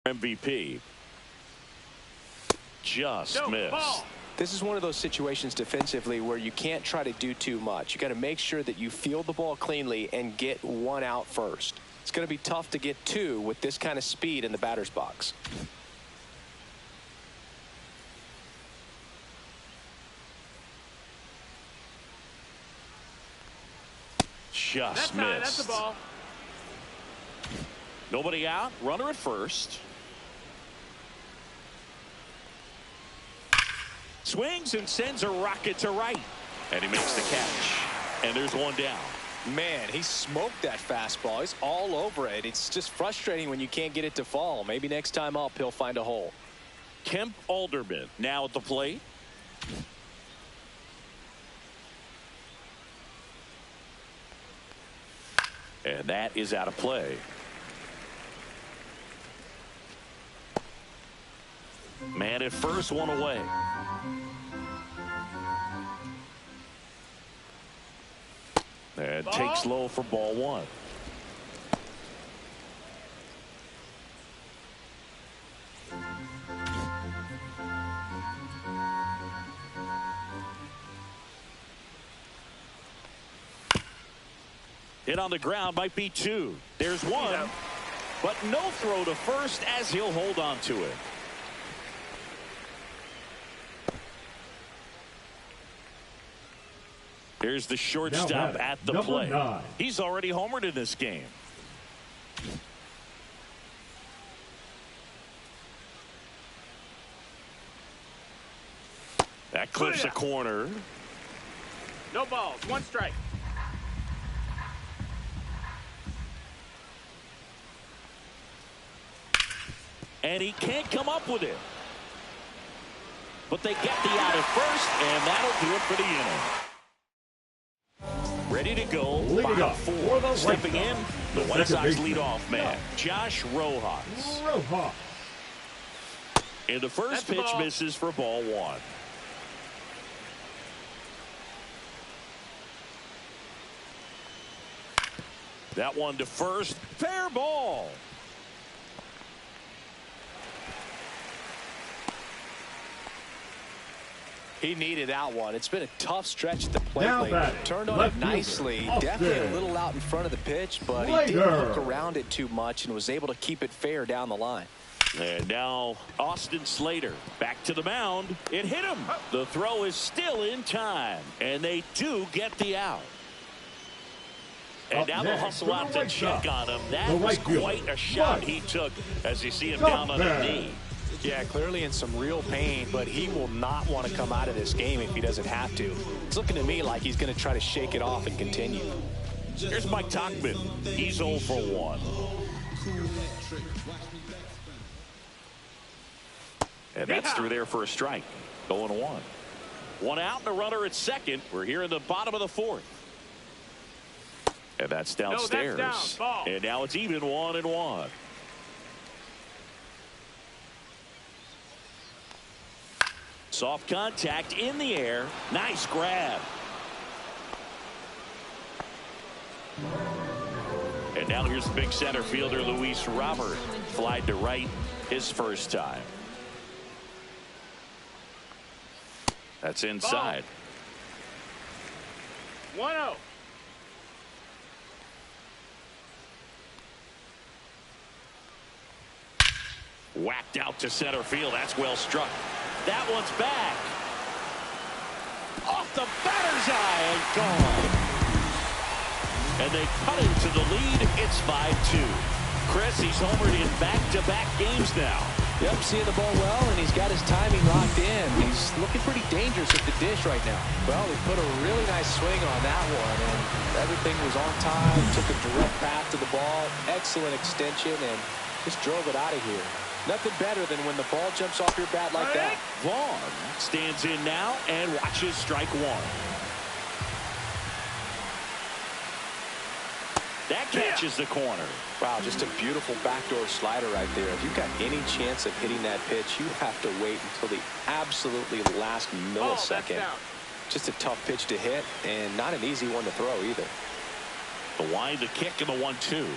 MVP. Just missed. This is one of those situations defensively where you can't try to do too much. You got to make sure that you field the ball cleanly and get one out first. It's going to be tough to get two with this kind of speed in the batter's box. Just missed. That's the ball. Nobody out. Runner at first. Swings and sends a rocket to right. And he makes the catch. And there's one down. Man, he smoked that fastball. He's all over it. It's just frustrating when you can't get it to fall. Maybe next time up he'll find a hole. Kemp Alderman now at the plate. And that is out of play. Man at first, one away. And takes low for ball one. Hit on the ground might be two. There's one, but no throw to first as he'll hold on to it. Here's the shortstop at the plate. He's already homered in this game. That clips a corner. No balls, one strike. And he can't come up with it. But they get the out at first, and that'll do it for the inning. Ready to go. Leading up for the stepping in, the White Sox leadoff man, Josh Rojas. And the first pitch misses for ball one. That one to first. Fair ball. He needed that one. It's been a tough stretch at the plate lately. Turned on it nicely. Definitely a little out in front of the pitch, but he didn't look around it too much and was able to keep it fair down the line. And now Austin Slater back to the mound. It hit him. The throw is still in time, and they do get the out. And now they'll hustle out to check on him. That was quite a shot he took as you see him down on the knee. Yeah, clearly in some real pain, but he will not want to come out of this game if he doesn't have to. It's looking to me like he's going to try to shake it off and continue. Here's Mike Tauchman. He's 0 for 1. And that's through there for a strike. 0-1. One out and a runner at second. We're here in the bottom of the fourth. And that's downstairs. No, that's down. And now it's even 1-1. Soft contact in the air. Nice grab. And now here's the big center fielder, Luis Robert. Flied to right his first time. That's inside. 1-0. Whacked out to center field. That's well struck. That one's back. Off the batter's eye and gone. And they cut into the lead. It's 5-2. Chris, he's homered in back-to-back games now. Yep, seeing the ball well, and he's got his timing locked in. He's looking pretty dangerous at the dish right now. Well, he put a really nice swing on that one, and everything was on time. Took a direct path to the ball. Excellent extension, and just drove it out of here. Nothing better than when the ball jumps off your bat like that. Vaughn stands in now and watches strike one. That catches the corner. Wow, just a beautiful backdoor slider right there. If you've got any chance of hitting that pitch, you have to wait until the absolutely last millisecond. Just a tough pitch to hit and not an easy one to throw either. The wind, the kick, and the 1-2.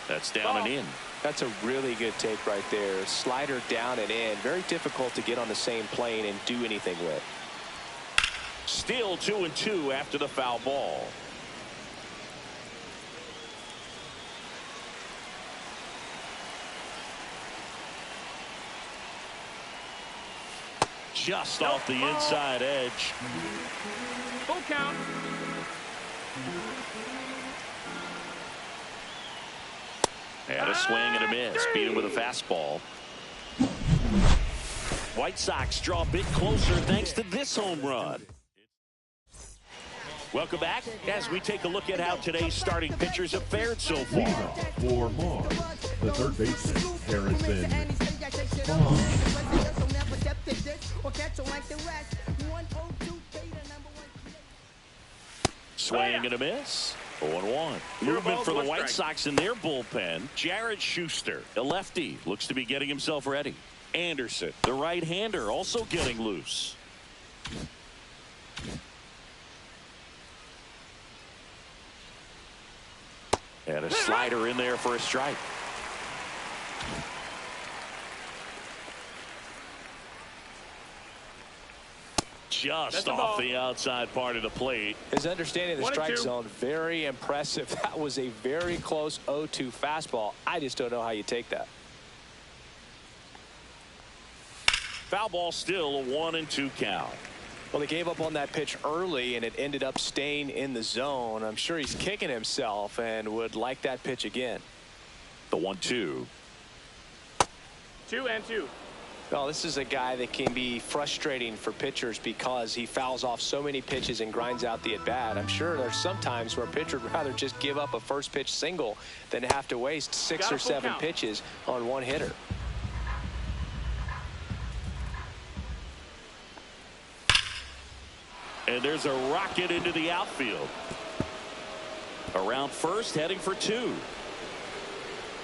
That's down and in. That's a really good take right there. Slider down and in. Very difficult to get on the same plane and do anything with. Still 2-2 after the foul ball. Just off the inside edge. Full count. And a swing and a miss. Beat him with a fastball. White Sox draw a bit closer thanks to this home run. Welcome back as we take a look at how today's starting pitchers have fared so far. For Mars, the third baseman, Harrison. Swing and a miss. 0-1. Movement for the White Sox in their bullpen. Jared Schuster, a lefty, looks to be getting himself ready. Anderson, the right-hander, also getting loose. And a slider in there for a strike. Just off the outside part of the plate. His understanding of the strike zone, very impressive. That was a very close 0-2 fastball. I just don't know how you take that. Foul ball, still a 1-2 count. Well, they gave up on that pitch early, and it ended up staying in the zone. I'm sure he's kicking himself and would like that pitch again. The 1-2. 2-2. Well, this is a guy that can be frustrating for pitchers because he fouls off so many pitches and grinds out the at-bat. I'm sure there's some times where a pitcher would rather just give up a first pitch single than have to waste 6 or 7 pitches on one hitter. And there's a rocket into the outfield. Around first, heading for 2.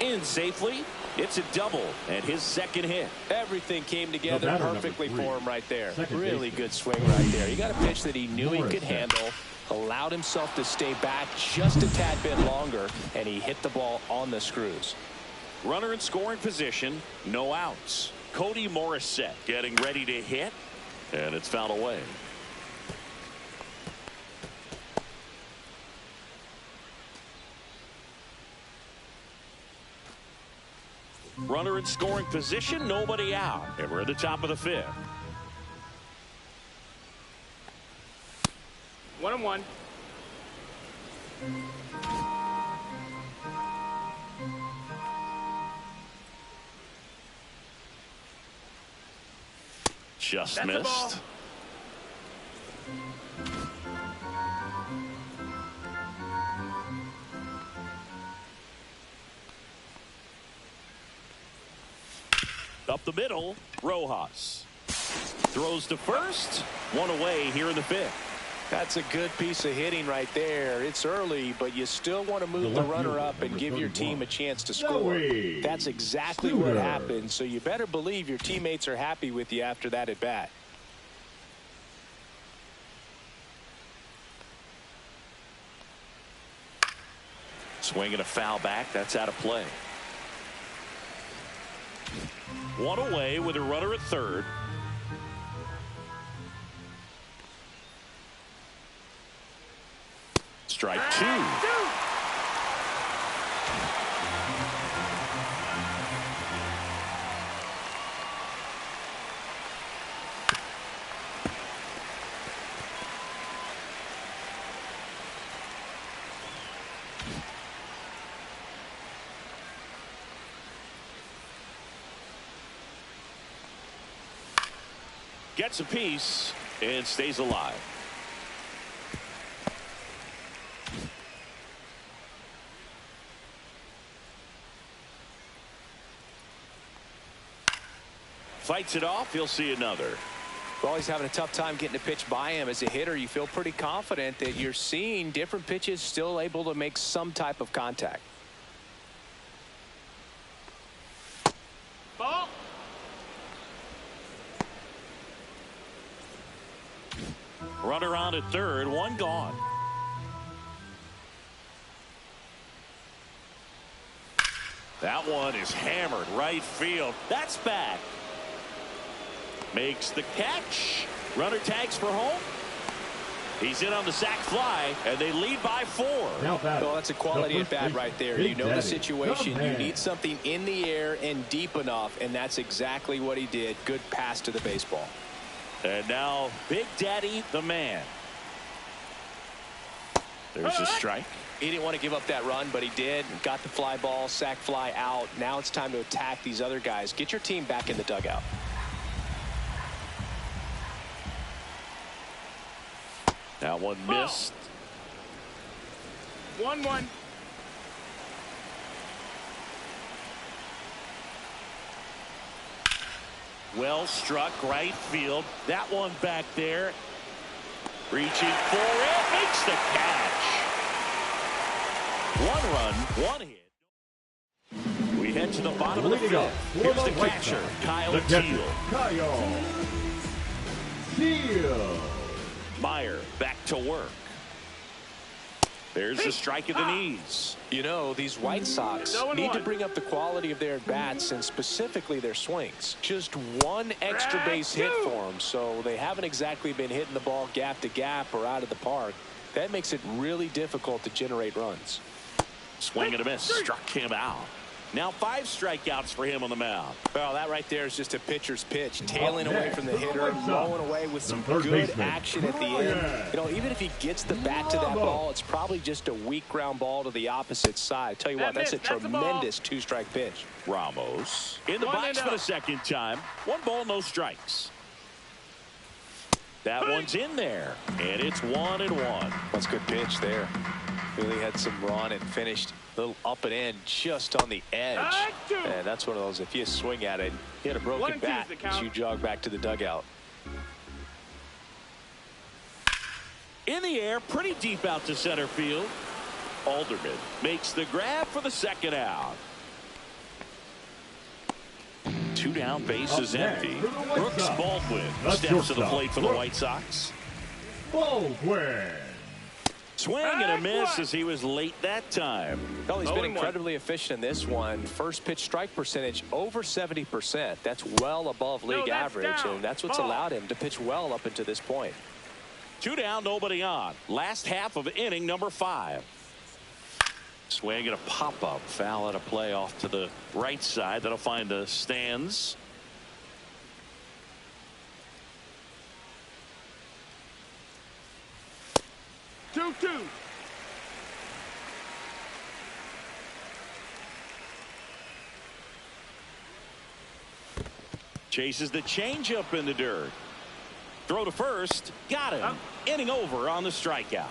In safely. It's a double and his second hit. Everything came together perfectly for him right there. Really good swing right there. He got a pitch that he knew he could handle, allowed himself to stay back just a tad bit longer, and he hit the ball on the screws. Runner in scoring position, no outs. Cody Morissette getting ready to hit, and it's fouled away. Runner in scoring position, nobody out. And we're at the top of the 5th. 1-1. Just missed. Up the middle, Rojas throws to first. One away here in the 5th. That's a good piece of hitting right there. It's early, but you still want to move the runner up and give your team a chance to score. That's exactly what happened, so you better believe your teammates are happy with you after that at bat. Swinging a foul back. That's out of play. One away with a runner at third. Strike 2. Gets a piece and stays alive. Fights it off. He'll see another. Well, he's having a tough time getting a pitch by him. As a hitter, you feel pretty confident that you're seeing different pitches still able to make some type of contact. Ball. Runner on at third, one gone. That one is hammered right field. That's back. Makes the catch. Runner tags for home. He's in on the sac fly, and they lead by 4. Well, that's a quality at bat right there. You know the situation. You need something in the air and deep enough, and that's exactly what he did. Good pass to the baseball. And now Big Daddy the man. There's a strike. He didn't want to give up that run, but he did. Got the fly ball, sac fly out. Now it's time to attack these other guys. Get your team back in the dugout. That one missed. 1-1. Well struck right field. That one back there. Reaching for it. Makes the catch. 1 run, 1 hit. We head to the bottom of the 5th. Here's the catcher, Kyle Teal. Meyer back to work. There's a strike at the knees. You know, these White Sox need to bring up the quality of their at-bats and specifically their swings. Just one extra base hit for them, so they haven't exactly been hitting the ball gap to gap or out of the park. That makes it really difficult to generate runs. Swing and a miss. Struck him out. Now 5 strikeouts for him on the mound. Well, that right there is just a pitcher's pitch. Tailing away from the hitter, blowing away with some good action at the end. You know, even if he gets the bat to that ball, it's probably just a weak ground ball to the opposite side. Tell you what, that's a tremendous 2-strike pitch. Ramos in the box for the 2nd time. 1 ball, no strikes. That one's in there, and it's 1-1. That's a good pitch there. Really had some run and finished a little up and in just on the edge. And that's one of those, if you swing at it, you had a broken bat as you jog back to the dugout. In the air, pretty deep out to center field. Alderman makes the grab for the 2nd out. 2 down, bases empty. Brooks Baldwin steps to the plate for the White Sox. Baldwin. Swing and a miss as he was late that time. Well, he's been incredibly efficient in this one. First pitch strike percentage over 70%. That's well above league average, and that's what's allowed him to pitch well up until this point. 2 down, nobody on. Last half of inning number 5. Swing and a pop-up. Foul at a play off to the right side. That'll find the stands. Two. Chases the changeup in the dirt. Throw to first. Got him. Inning over on the strikeout.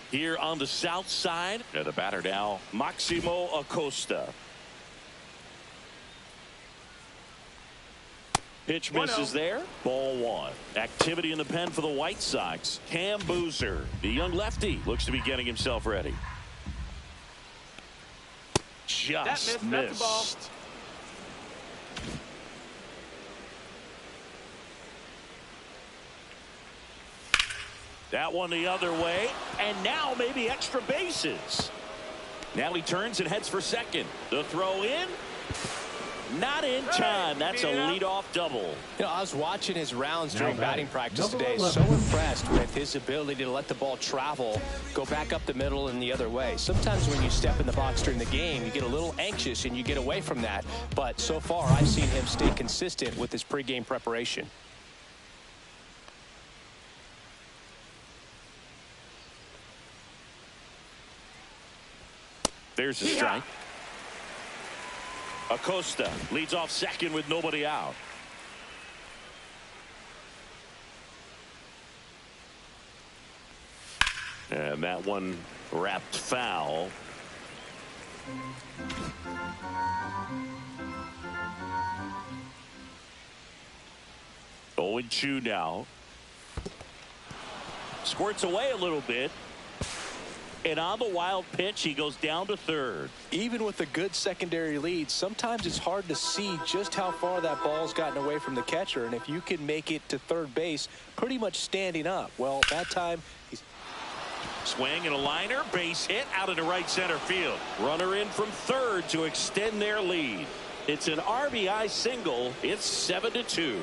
Here on the south side, the batter now, Maximo Acosta. Pitch misses there. Ball 1. Activity in the pen for the White Sox. Cam Boozer, the young lefty, looks to be getting himself ready. Just missed. That's a ball. That one the other way, and now maybe extra bases. Now he turns and heads for 2nd. The throw in. Not in time. That's a leadoff double. You know, I was watching his rounds during batting practice today. So impressed with his ability to let the ball travel, go back up the middle and the other way. Sometimes when you step in the box during the game, you get a little anxious and you get away from that. But so far, I've seen him stay consistent with his pregame preparation. There's a strike. Acosta leads off 2nd with nobody out. And that one wrapped foul. 0-2 now. Squirts away a little bit. And on the wild pitch, he goes down to 3rd. Even with a good secondary lead, sometimes it's hard to see just how far that ball's gotten away from the catcher. And if you can make it to 3rd base pretty much standing up, well, that time he's... Swing and a liner, base hit out into right center field. Runner in from third to extend their lead. It's an RBI single. It's 7-2.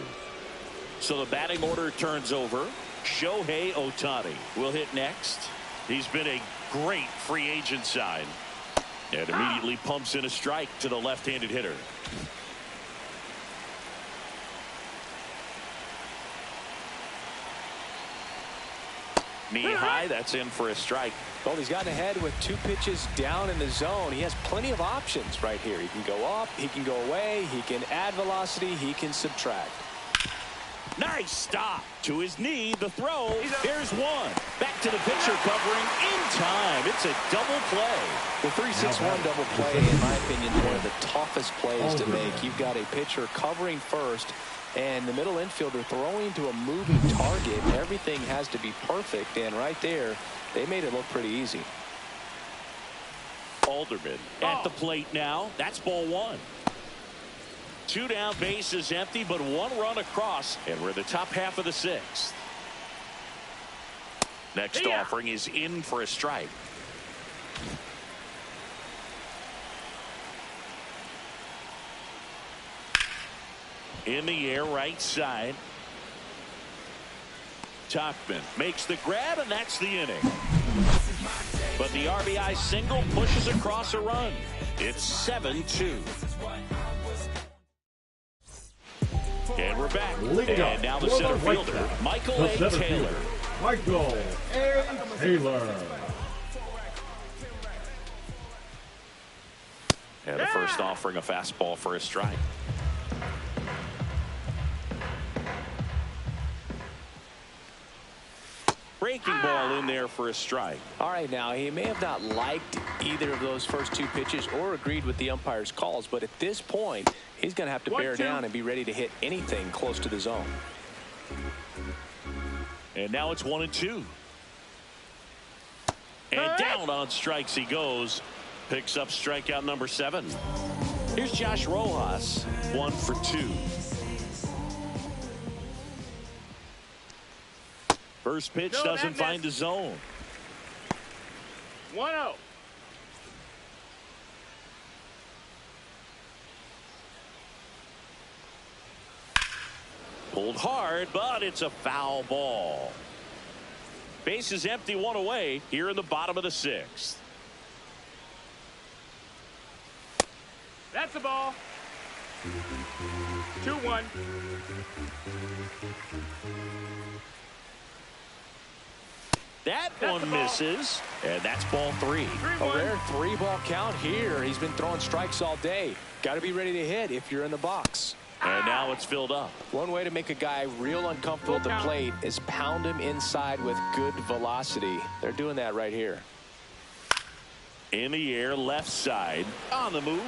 So the batting order turns over. Shohei Ohtani will hit next. He's been a great free agent sign. And immediately pumps in a strike to the left-handed hitter. Knee high, that's in for a strike. Well, he's gotten ahead with 2 pitches down in the zone. He has plenty of options right here. He can go up, he can go away, he can add velocity, he can subtract. Nice stop to his knee. The throw. There's one. Back to the pitcher covering in time. It's a double play. The 3-6-1 double play, in my opinion, is one of the toughest plays to make. You've got a pitcher covering first, and the middle infielder throwing to a moving target. Everything has to be perfect, and right there, they made it look pretty easy. Alderman at the plate now. That's ball 1. 2 down, base is empty, but 1 run across, and we're in the top half of the 6th. Next offering is in for a strike. In the air, right side. Tauchman makes the grab, and that's the inning. But the RBI single pushes across a run. It's 7-2. And we're back. And now the center fielder, Michael A. Taylor. Michael A. Taylor. And the first offering, a fastball for a strike. Breaking ball in there for a strike. All right, now, he may have not liked either of those first 2 pitches or agreed with the umpire's calls, but at this point, he's going to have to bear down and be ready to hit anything close to the zone. And now it's 1-2. And down on strikes he goes. Picks up strikeout number 7. Here's Josh Rojas, 1 for 2. First pitch doesn't find the zone. 1-0. Pulled hard, but it's a foul ball. Base is empty, 1 away here in the bottom of the 6th. That's the ball. 2-1. That one misses, and that's ball 3. A rare 3-ball count here. He's been throwing strikes all day. Got to be ready to hit if you're in the box. And now it's filled up. One way to make a guy real uncomfortable at the plate is pound him inside with good velocity. They're doing that right here. In the air, left side, on the move.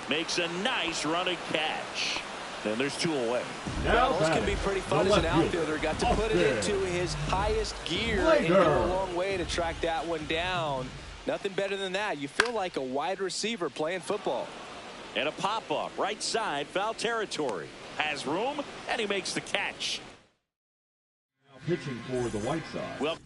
Makes a nice running catch. And there's 2 away. Well, those can be pretty fun as an outfielder. Got to put it into his highest gear and go a long way to track that one down. Nothing better than that. You feel like a wide receiver playing football. And a pop-up, right side, foul territory. Has room, and he makes the catch. Now pitching for the White Sox. Well,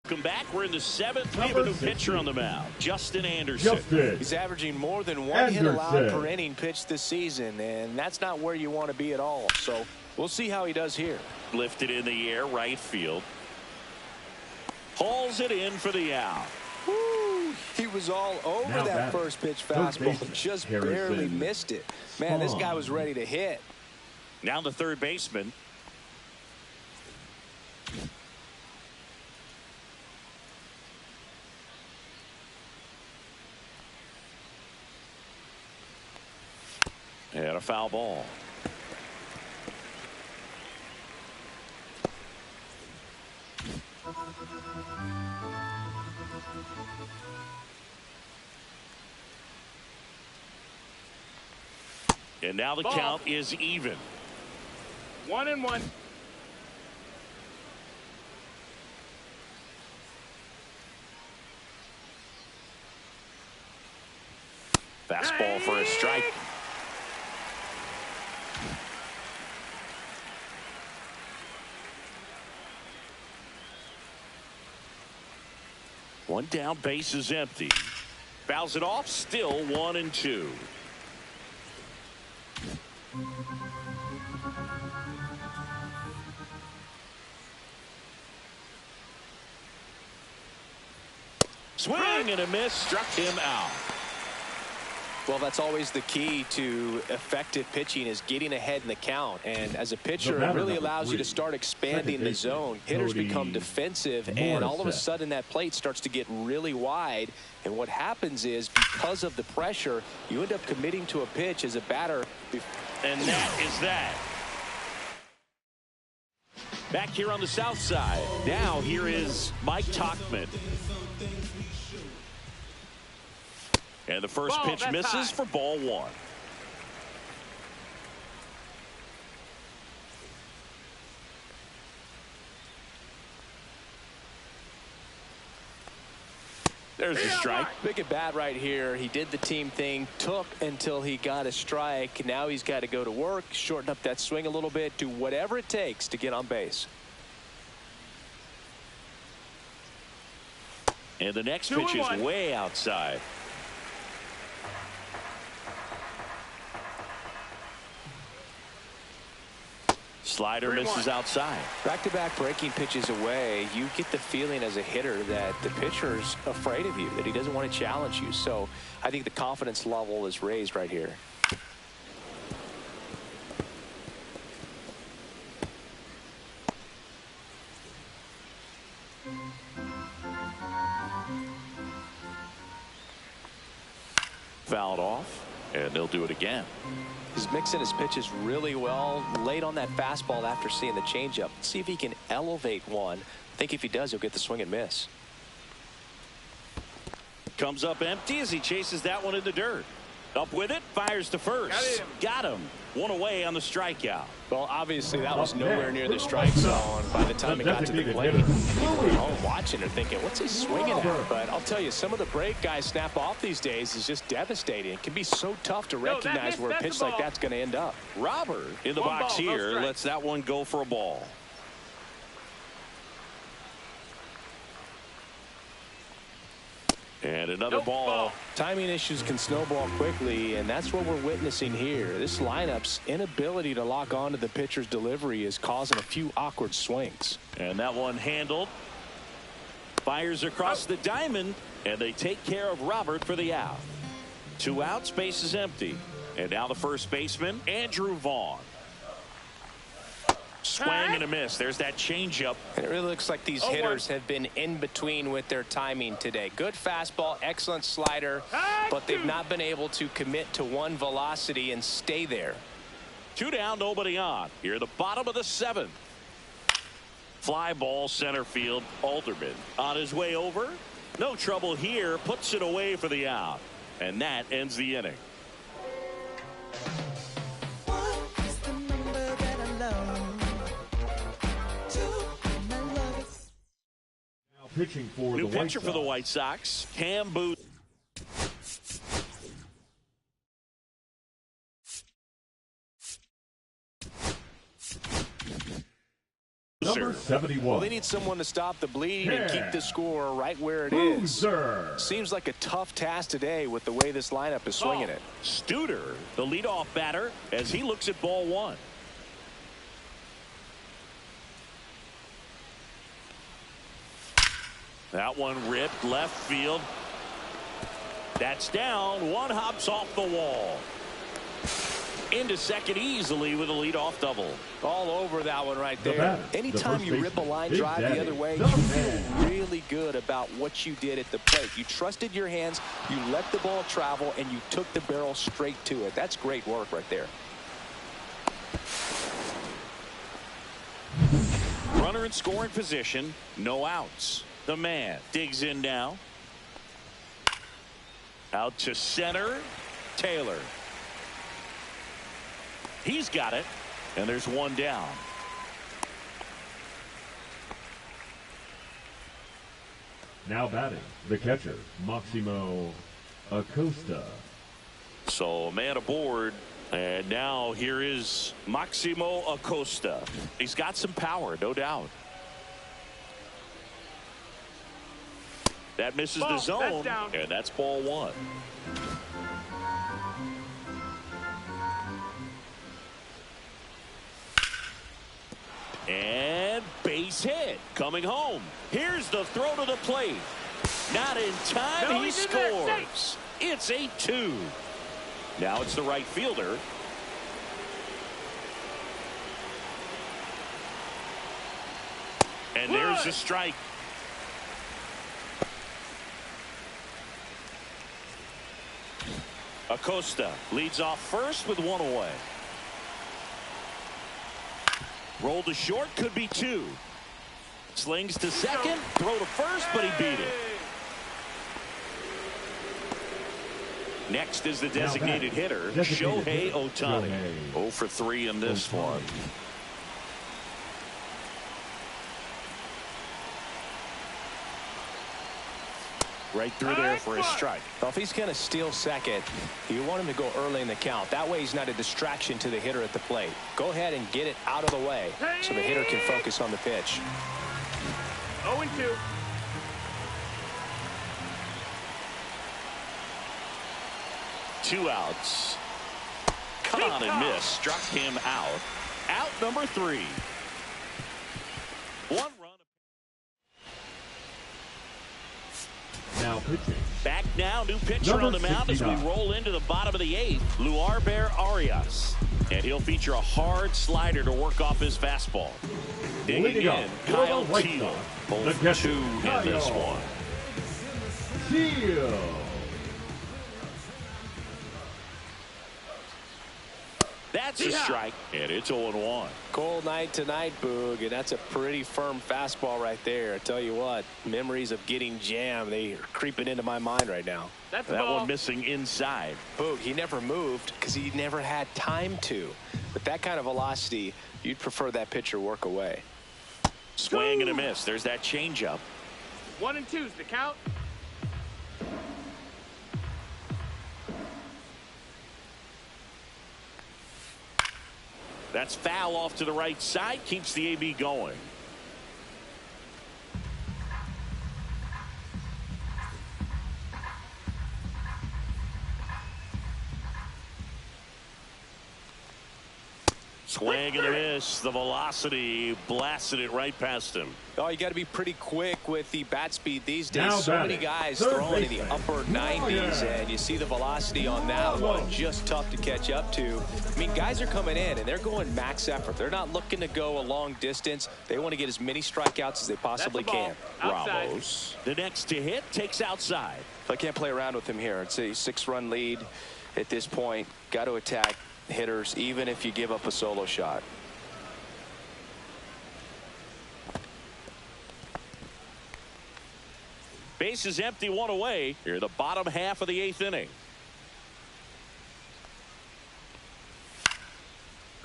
welcome back. We're in the 7th. We have a new pitcher on the mound, Justin Anderson. He's averaging more than 1 hit allowed per inning pitched this season, and that's not where you want to be at all. So we'll see how he does here. Lifted in the air, right field. Hauls it in for the out. Woo, he was all over that first pitch fastball. Just barely missed it. Man, this guy was ready to hit. Now the third baseman. And a foul ball. And now the count is even. 1-1. Fastball for a strike. One down, base is empty. Fouls it off, still 1-2. Swing and a miss, struck him out. Well, that's always the key to effective pitching, is getting ahead in the count. And as a pitcher, it really allows you to start expanding the zone. Hitters become defensive, and all of a sudden that plate starts to get really wide. And what happens is, because of the pressure, you end up committing to a pitch as a batter. And that is that. Back here on the south side. Now here is Mike Tauchman. And the first pitch misses for ball one. There's the strike. Big at bat right here. He did the team thing, took until he got a strike. Now he's got to go to work, shorten up that swing a little bit, do whatever it takes to get on base. And the next pitch is way outside. Slider misses outside. Back-to-back breaking pitches away, you get the feeling as a hitter that the pitcher's afraid of you, that he doesn't want to challenge you. So I think the confidence level is raised right here. Fouled off, and they'll do it again. He's mixing his pitches really well, late on that fastball after seeing the changeup. See if he can elevate one. I think if he does, he'll get the swing and miss. Comes up empty as he chases that one in the dirt. Up with it, fires to first. Got him. One away on the strikeout. Well, obviously that was nowhere near the strike zone by the time it got to the plate. People were all watching and thinking, what's he swinging at? But I'll tell you, some of the break guys snap off these days is just devastating. It can be so tough to recognize where a pitch like that's going to end up. Robert in the box here lets that one go for a ball. And another ball. Timing issues can snowball quickly, and that's what we're witnessing here. This lineup's inability to lock onto the pitcher's delivery is causing a few awkward swings. And that one handled. Fires across the diamond, and they take care of Robert for the out. 2 outs, base is empty. And now the first baseman, Andrew Vaughn. Swing and a miss. There's that changeup. And it really looks like these hitters have been in between with their timing today. Good fastball, excellent slider, but they've not been able to commit to one velocity and stay there. 2 down, nobody on. Here at the bottom of the 7th. Fly ball center field. Alderman on his way over. No trouble here. Puts it away for the out. And that ends the inning. Pitching for New the pitcher for the White Sox, Cam Booth. Number 71. Well, they need someone to stop the bleeding and keep the score right where it is. Seems like a tough task today with the way this lineup is swinging it. Studer, the leadoff batter, as he looks at ball one. That one ripped left field. That's down. One hops off the wall. Into second easily with a leadoff double. All over that one right there. Anytime you rip a line drive the other way, you feel really good about what you did at the plate. You trusted your hands, you let the ball travel, and you took the barrel straight to it. That's great work right there. Runner in scoring position, no outs. The man digs in now. Out to center. Taylor. He's got it. And there's one down. Now batting, the catcher, Maximo Acosta. So a man aboard. And now here is Maximo Acosta. He's got some power, no doubt. That misses the zone, and that's ball one. And base hit coming home. Here's the throw to the plate. Not in time. He scores. It's 8-2. Now it's the right fielder. And there's the strike. Acosta leads off first with one away. Roll to short, could be two. Slings to second, throw to first, but he beat it. Next is the designated hitter, Shohei Ohtani. 0 for 3 in this one. Right through there for a strike. Well, if he's going to steal second, you want him to go early in the count. That way he's not a distraction to the hitter at the plate. Go ahead and get it out of the way so the hitter can focus on the pitch. 0-2. Two outs. Caught and missed. Struck him out. Out number 3. One run. Now pitching. Back now, new pitcher on the mound as we roll into the bottom of the 8th, Luarber Arias. And he'll feature a hard slider to work off his fastball. Digging in, Kyle Teal. 0 for 2 in this one. Teal. That's a strike, and it's 0-1. Cold night tonight, Boog, and that's a pretty firm fastball right there. I tell you what, memories of getting jammed, they are creeping into my mind right now. That one missing inside. Boog, he never moved because he never had time to. With that kind of velocity, you'd prefer that pitcher work away. Swing and a miss. There's that changeup. 1-2's the count. That's foul off to the right side. Keeps the AB going. Swing and a miss. The velocity blasted it right past him. Oh, you got to be pretty quick with the bat speed these days. So many guys throwing in the upper 90s, and you see the velocity on that one. Just tough to catch up to. I mean, guys are coming in, and they're going max effort. They're not looking to go a long distance. They want to get as many strikeouts as they possibly can. Ramos, the next to hit, takes outside. I can't play around with him here. It's a 6-run lead at this point. Got to attack hitters, even if you give up a solo shot. Base is empty, one away. Here, the bottom half of the 8th inning.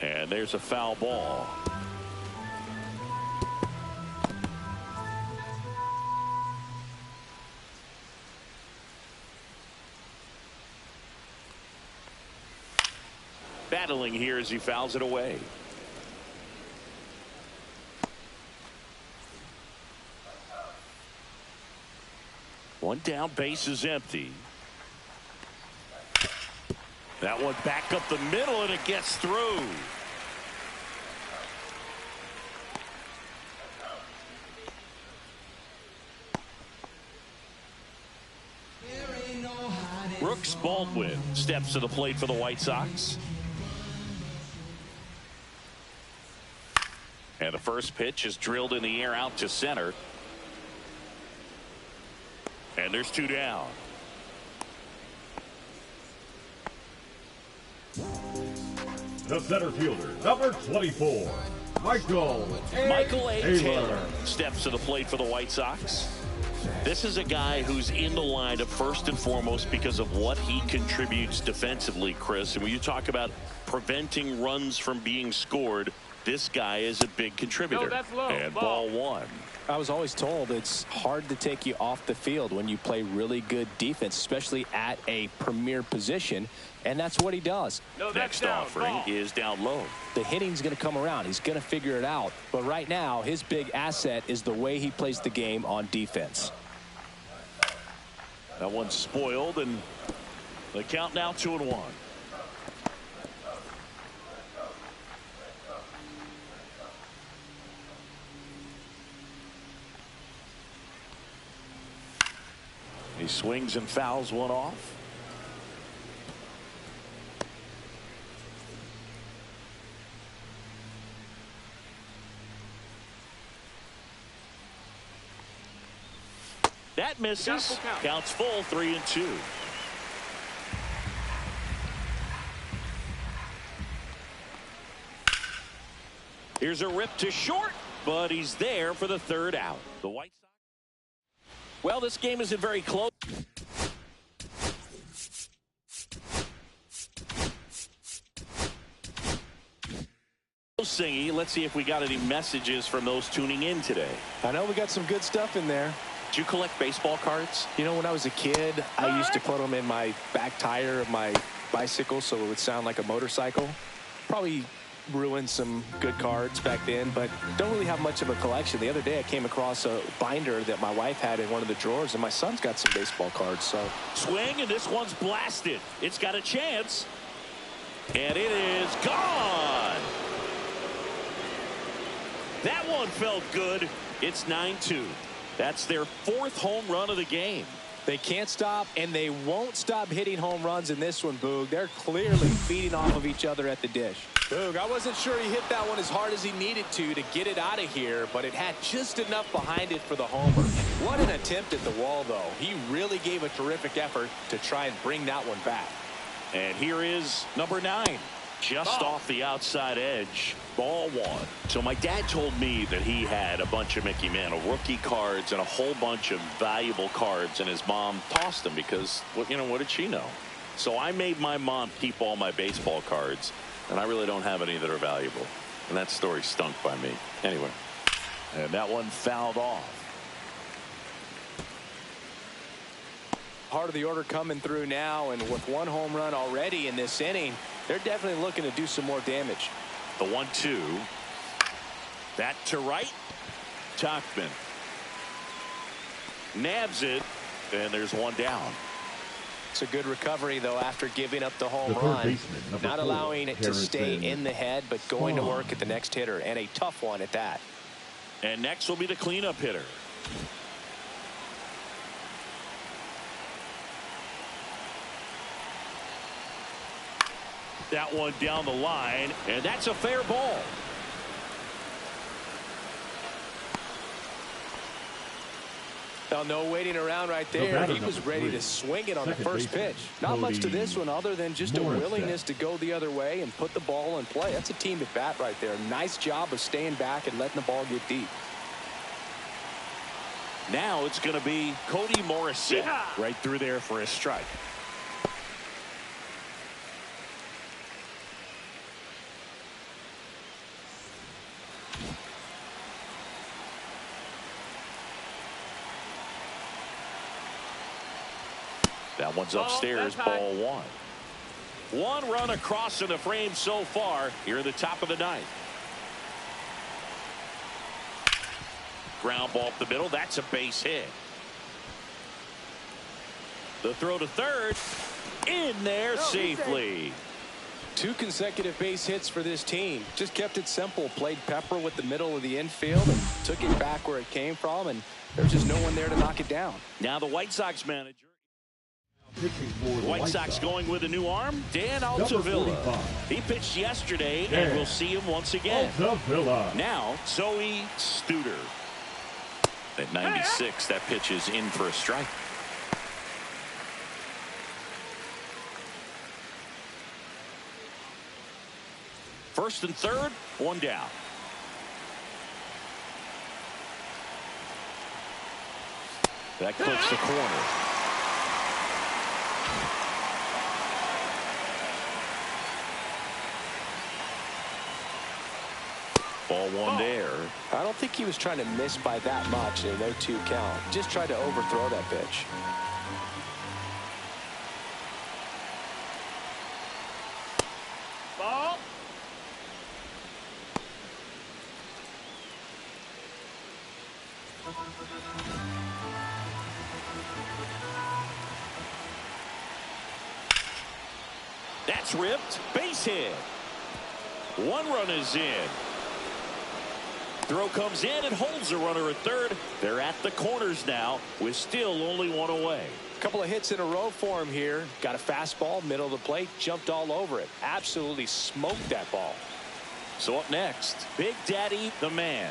And there's a foul ball. Battling here as he fouls it away. One down, base is empty. That one back up the middle, and it gets through. Brooks Baldwin steps to the plate for the White Sox. And the first pitch is drilled in the air out to center. And there's 2 down. The center fielder, number 24, Michael A. Taylor steps to the plate for the White Sox. This is a guy who's in the lineup first and foremost because of what he contributes defensively, Chris. And when you talk about preventing runs from being scored, this guy is a big contributor. No, that's low. And ball 1. I was always told it's hard to take you off the field when you play really good defense, especially at a premier position, and that's what he does. No, Next offering is down low. The hitting's going to come around. He's going to figure it out. But right now, his big asset is the way he plays the game on defense. That one's spoiled, and the count now 2-1. He swings and fouls one off. That misses. Counts full, 3-2. Here's a rip to short, but he's there for the third out. The White Sox. Well, this game isn't very close. Singy, let's see if we got any messages from those tuning in today. I know we got some good stuff in there. Did you collect baseball cards? You know, when I was a kid, I used to put them in my back tire of my bicycle so it would sound like a motorcycle. Probably ruined some good cards back then, but don't really have much of a collection. The other day I came across a binder that my wife had in one of the drawers, and my son's got some baseball cards. So swing, and this one's blasted. It's got a chance, and it is gone. That one felt good. It's 9-2. That's their fourth home run of the game. They can't stop, and they won't stop hitting home runs in this one, Boog. They're clearly feeding off of each other at the dish. Boog, I wasn't sure he hit that one as hard as he needed to get it out of here, but it had just enough behind it for the homer. What an attempt at the wall, though. He really gave a terrific effort to try and bring that one back. And here is number 9. Just off the outside edge. Ball 1. So my dad told me that he had a bunch of Mickey Mantle rookie cards and a whole bunch of valuable cards, and his mom tossed them because, well, you know, what did she know? So I made my mom keep all my baseball cards, and I really don't have any that are valuable. And that story stunk by me. Anyway, and that one fouled off. Part of the order coming through now, and with one home run already in this inning, they're definitely looking to do some more damage. The 1-2. That to right. Tachman nabs it, and there's one down. It's a good recovery, though, after giving up the home run. Not allowing it to stay in the head, but going to work at the next hitter, and a tough one at that. And next will be the cleanup hitter. That one down the line, and that's a fair ball. Well, no waiting around right there. He was ready to swing it on the first pitch. Not much to this one other than just a willingness to go the other way and put the ball in play. That's a team at bat right there. Nice job of staying back and letting the ball get deep. Now it's going to be Cody Morrison right through there for a strike. That one's upstairs, ball 1. One run across in the frame so far here in the top of the 9th. Ground ball up the middle. That's a base hit. The throw to third. In there safely. 2 consecutive base hits for this team. Just kept it simple. Played pepper with the middle of the infield and took it back where it came from, and there's just no one there to knock it down. Now the White Sox manager. The White Sox going with a new arm, Dan Altavilla. He pitched yesterday, and we'll see him once again. Now, Zoe Studer. At 96, that pitch is in for a strike. First and third, one down. That clips the corner. Ball one there. I don't think he was trying to miss by that much in a 0-2 count. Just tried to overthrow that pitch. Ball. That's ripped. Base hit. One run is in. Throw comes in and holds the runner at third. They're at the corners now with still only one away. Couple of hits in a row for him here. Got a fastball, middle of the plate, jumped all over it. Absolutely smoked that ball. So up next, Big Daddy the man.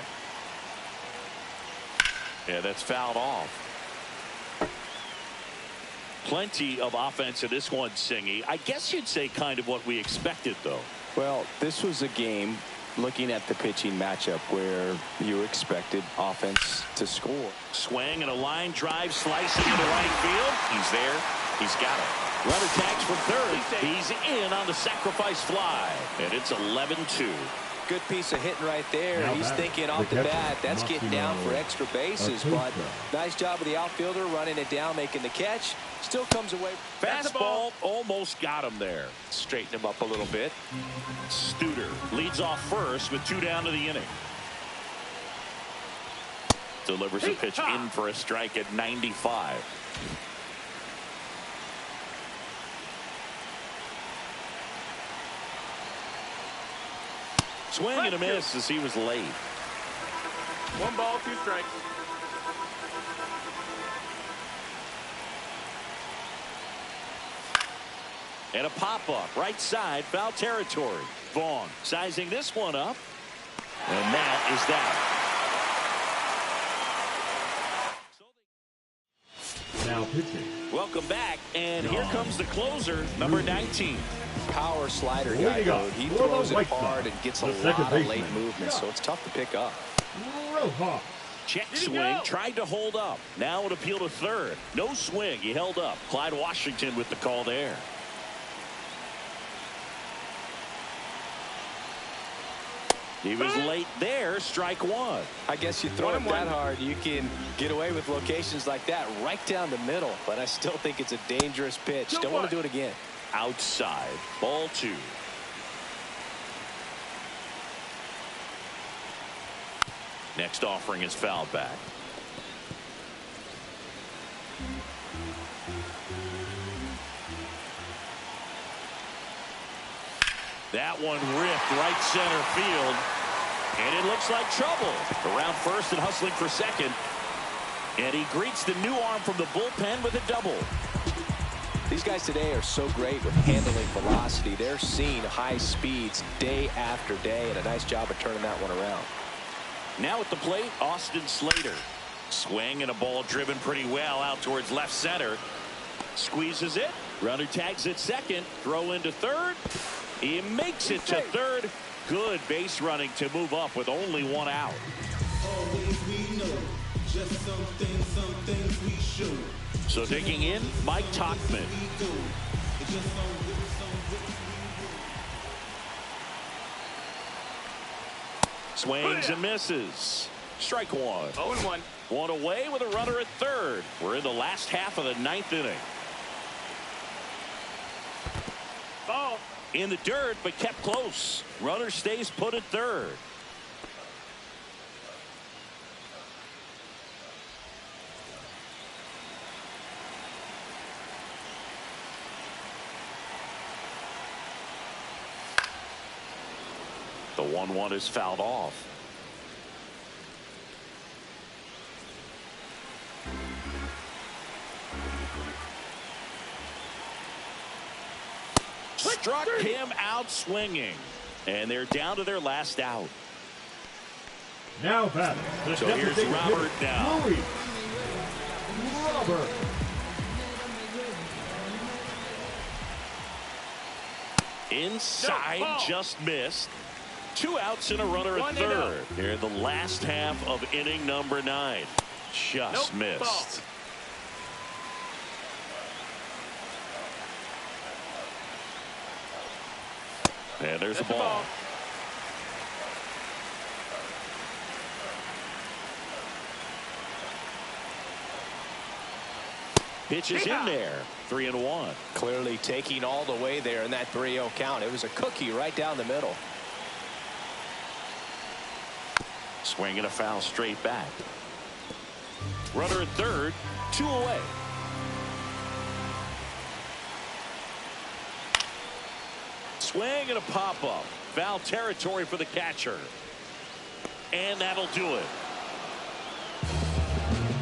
Yeah, that's fouled off. Plenty of offense in this one, Singy. I guess you'd say kind of what we expected, though. Well, this was a game, looking at the pitching matchup, where you expected offense to score. Swing and a line drive slicing into right field. He's there. He's got it. Runner tags for third. He's in on the sacrifice fly. And it's 11-2. Good piece of hitting right there. Now He's back, thinking off the catcher, bat, that's getting down for extra bases, but pt2. nice job of the outfielder running it down, making the catch. Still comes away. Fastball almost got him there. Straighten him up a little bit. Studer leads off first with 2 down to the inning. Delivers a pitch in for a strike at 95. Swing and a miss as he was late. 1 ball, 2 strikes. And a pop-up right side, foul territory. Vaughn sizing this one up. And that is that. Now pitching. Welcome back, and here comes the closer, number 19. Power slider guy Leading up mode. He for throws the it White hard Sox, and gets a the lot second of late baseman. movement, so it's tough to pick up. Rojas. Check Did he swing, go? tried to hold up. Now an appeal to third. No swing, he held up. Clyde Washington with the call there. He was late there, strike one. I guess you throw it 1-1. that hard, you can get away with locations like that right down the middle, but I still think it's a dangerous pitch. Don't want to do it again. Outside, ball 2. Next offering is fouled back. That one ripped right center field. And it looks like trouble. Around first and hustling for second. And he greets the new arm from the bullpen with a double. These guys today are so great with handling velocity. They're seeing high speeds day after day, and a nice job of turning that one around. Now at the plate, Austin Slater. Swing and a ball driven pretty well out towards left center. Squeezes it. Runner tags at second. Throw into third. He makes it to third. Good base running to move up with only 1 out. So digging in, Mike Tauchman. Swings and misses. Strike one. 0-1. One away with a runner at third. We're in the last half of the 9th inning. Ball. In the dirt, but kept close. Runner stays put at third. The 1-1 is fouled off. Struck him out swinging. And they're down to their last out. Now back. The So here's designated Robert hitter, now. Louis. Robert. Inside, No, ball. just missed. 2 outs and a runner at 1-0. third. Here in the last half of inning number 9. Just Nope, ball. missed. And there's That's the the ball. ball. Pitch is in there. 3-1. Clearly taking all the way there in that 3-0 count. It was a cookie right down the middle. Swing and a foul straight back. Runner at third, 2 away. Swing and a pop-up. Foul territory for the catcher. And that'll do it.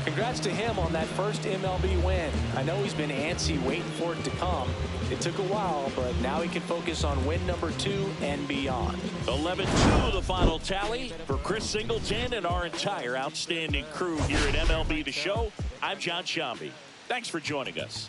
Congrats to him on that first MLB win. I know he's been antsy waiting for it to come. It took a while, but now he can focus on win number 2 and beyond. 11-2 the final tally. For Chris Singleton and our entire outstanding crew here at MLB The Show, I'm John Shambi. Thanks for joining us.